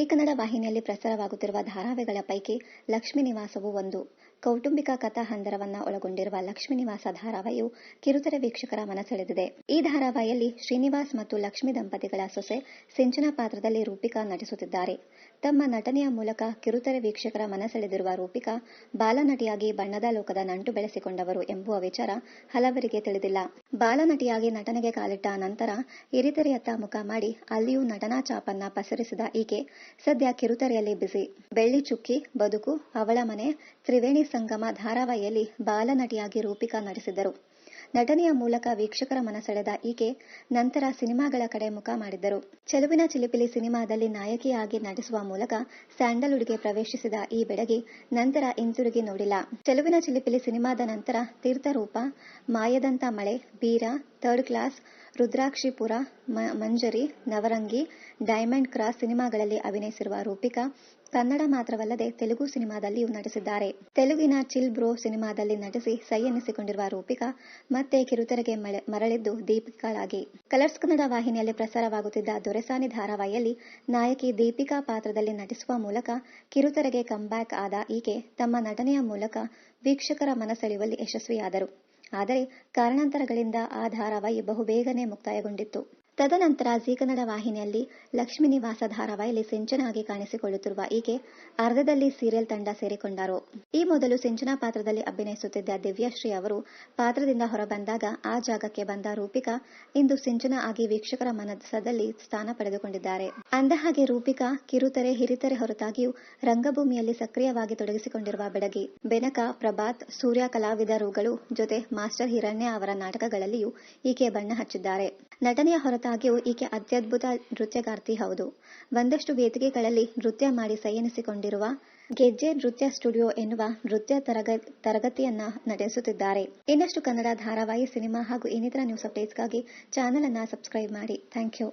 ಜೀ ಕನ್ನಡ ವಾಹಿನಿಯಲ್ಲಿ ಪ್ರಸಾರವಾಗುತ್ತಿರುವ ಧಾರಾವಾಹಿಗಳ ಪೈಕಿ ಲಕ್ಷ್ಮೀ ನಿವಾಸವು ಒಂದು. ಕೌಟುಂಬಿಕ ಕಥಾಹಂದರವನ್ನ ಒಳಗೊಂಡಿರುವ ಲಕ್ಷ್ಮೀ ನಿವಾಸ ಧಾರಾವಾಹಿಯು ಕಿರುತೆರೆ ವೀಕ್ಷಕರ ಮನಸೆಳೆದಿದೆ. ಈ ಧಾರಾವಾಹಿಯಲ್ಲಿ ಶ್ರೀನಿವಾಸ್ ಮತ್ತು ಲಕ್ಷ್ಮಿ ದಂಪತಿಗಳ ಸೊಸೆ ಸಿಂಚನಾ ಪಾತ್ರದಲ್ಲಿ ರೂಪಿಕಾ ನಟಿಸುತ್ತಿದ್ದಾರೆ. ತಮ್ಮ ನಟನೆಯ ಮೂಲಕ ಕಿರುತೆರೆ ವೀಕ್ಷಕರ ಮನಸೆಳೆದಿರುವ ರೂಪಿಕಾ ಬಾಲನಟಿಯಾಗಿ ಬಣ್ಣದ ಲೋಕದ ನಂಟು ಬೆಳೆಸಿಕೊಂಡವರು ಎಂಬುವ ವಿಚಾರ ಹಲವರಿಗೆ ತಿಳಿದಿಲ್ಲ. ಬಾಲನಟಿಯಾಗಿ ನಟನೆಗೆ ಕಾಲಿಟ್ಟ ನಂತರ ಹಿರಿತೆರೆಯತ್ತ ಮುಖ ಮಾಡಿ ಅಲ್ಲಿಯೂ ನಟನಾ ಛಾಪನ್ನ ಪಸರಿಸಿದ ಈಕೆ ಸದ್ಯ ಕಿರುತೆರೆಯಲ್ಲಿ ಬಿಸಿ. ಬೆಳ್ಳಿ ಚುಕ್ಕಿ, ಬದುಕು, ಅವಳ ಮನೆ, ತ್ರಿವೇಣಿ ಸಂಗಮ ಧಾರಾವಾಹಿಯಲ್ಲಿ ಬಾಲನಟಿಯಾಗಿ ರೂಪಿಕಾ ನಟಿಸಿದ್ದರು. ನಟನೆಯ ಮೂಲಕ ವೀಕ್ಷಕರ ಮನಸೆಳೆದ ಈಕೆ ನಂತರ ಸಿನಿಮಾಗಳ ಕಡೆ ಮುಖ ಮಾಡಿದ್ದರು. ಚೆಲುವಿನ ಚಿಲಿಪಿಲಿ ಸಿನಿಮಾದಲ್ಲಿ ನಾಯಕಿಯಾಗಿ ನಟಿಸುವ ಮೂಲಕ ಸ್ಯಾಂಡಲ್ವುಡ್ಗೆ ಪ್ರವೇಶಿಸಿದ ಈ ಬೆಡಗಿ ನಂತರ ಹಿಂತಿರುಗಿ ನೋಡಿಲ್ಲ. ಚೆಲುವಿನ ಚಿಲಿಪಿಲಿ ಸಿನಿಮಾದ ನಂತರ ತೀರ್ಥರೂಪ, ಮಾಯದಂತ ಮಳೆ, ಬೀರ, ಥರ್ಡ್ ಕ್ಲಾಸ್, ರುದ್ರಾಕ್ಷಿಪುರ, ಮಂಜರಿ, ನವರಂಗಿ, ಡೈಮಂಡ್ ಕ್ರಾಸ್ ಸಿನಿಮಾಗಳಲ್ಲಿ ಅಭಿನಯಿಸಿರುವ ರೂಪಿಕಾ ಕನ್ನಡ ಮಾತ್ರವಲ್ಲದೆ ತೆಲುಗು ಸಿನಿಮಾದಲ್ಲಿಯೂ ನಟಿಸಿದ್ದಾರೆ. ತೆಲುಗಿನ ಚಿಲ್ ಬ್ರೋ ಸಿನಿಮಾದಲ್ಲಿ ನಟಿಸಿ ಸೈ ಎನ್ನಿಸಿಕೊಂಡಿರುವ ರೂಪಿಕಾ ಮತ್ತೆ ಕಿರುತೆರೆಗೆ ಮರಳಿದ್ದು ದೀಪಿಕಾಳಾಗಿ. ಕಲರ್ಸ್ ಕನ್ನಡ ವಾಹಿನಿಯಲ್ಲಿ ಪ್ರಸಾರವಾಗುತ್ತಿದ್ದ ದೊರೆಸಾನಿ ಧಾರಾವಾಹಿಯಲ್ಲಿ ನಾಯಕಿ ದೀಪಿಕಾ ಪಾತ್ರದಲ್ಲಿ ನಟಿಸುವ ಮೂಲಕ ಕಿರುತೆರೆಗೆ ಕಂಬ್ಯಾಕ್ ಆದ ಈಕೆ ತಮ್ಮ ನಟನೆಯ ಮೂಲಕ ವೀಕ್ಷಕರ ಮನಸೆಳೆಯುವಲ್ಲಿ ಯಶಸ್ವಿಯಾದರು. ಆದರೆ ಕಾರಣಾಂತರಗಳಿಂದ ಆ ಧಾರಾವಾಹಿ ಬಹುಬೇಗನೆ ಮುಕ್ತಾಯಗೊಂಡಿತ್ತು. ತದನಂತರ ಜೀ ಕನ್ನಡ ವಾಹಿನಿಯಲ್ಲಿ ಲಕ್ಷ್ಮೀ ನಿವಾಸ ಧಾರಾವಾಹಿಯಲ್ಲಿ ಸಿಂಚನಾಗಿ ಕಾಣಿಸಿಕೊಳ್ಳುತ್ತಿರುವ ಈಕೆ ಅರ್ಧದಲ್ಲಿ ಸೀರಿಯಲ್ ತಂಡ ಸೇರಿಕೊಂಡರು. ಈ ಮೊದಲು ಸಿಂಚನಾ ಪಾತ್ರದಲ್ಲಿ ಅಭಿನಯಿಸುತ್ತಿದ್ದ ದಿವ್ಯಾಶ್ರೀ ಅವರು ಪಾತ್ರದಿಂದ ಹೊರಬಂದಾಗ ಆ ಜಾಗಕ್ಕೆ ಬಂದ ರೂಪಿಕಾ ಇಂದು ಸಿಂಚನಾ ಆಗಿ ವೀಕ್ಷಕರ ಮನಸ್ಸಲ್ಲಿ ಸ್ಥಾನ ಪಡೆದುಕೊಂಡಿದ್ದಾರೆ. ಅಂದಹಾಗೆ ರೂಪಿಕಾ ಕಿರುತೆರೆ, ಹಿರಿತೆರೆ ಹೊರತಾಗಿಯೂ ರಂಗಭೂಮಿಯಲ್ಲಿ ಸಕ್ರಿಯವಾಗಿ ತೊಡಗಿಸಿಕೊಂಡಿರುವ ಬೆಡಗಿ. ಬೆನಕ, ಪ್ರಭಾತ್, ಸೂರ್ಯ ಕಲಾವಿದರುಗಳು ಜೊತೆ ಮಾಸ್ಟರ್ ಹಿರಣ್ಯ ಅವರ ನಾಟಕಗಳಲ್ಲಿಯೂ ಈಕೆ ಬಣ್ಣ ಹಚ್ಚಿದ್ದಾರೆ. ನಟನೆಯ ಹೊರತಾಗಿಯೂ ಈಕೆ ಅತ್ಯದ್ಭುತ ನೃತ್ಯಗಾರ್ತಿ ಹೌದು. ಒಂದಷ್ಟು ವೇದಿಕೆಗಳಲ್ಲಿ ನೃತ್ಯ ಮಾಡಿ ಸೈ ಎನಿಸಿಕೊಂಡಿರುವ ಗೆಜ್ಜೆ ನೃತ್ಯ ಸ್ಟುಡಿಯೋ ಎನ್ನುವ ನೃತ್ಯ ತರಗತಿಯನ್ನ ನಡೆಸುತ್ತಿದ್ದಾರೆ. ಇನ್ನಷ್ಟು ಕನ್ನಡ ಧಾರಾವಾಹಿ, ಸಿನಿಮಾ ಹಾಗೂ ಇನ್ನಿತರ ನ್ಯೂಸ್ ಅಪ್ಡೇಟ್ಸ್ಗಾಗಿ ಚಾನೆಲ್ ಅನ್ನ ಸಬ್ಸ್ಕ್ರೈಬ್ ಮಾಡಿ. Thank you.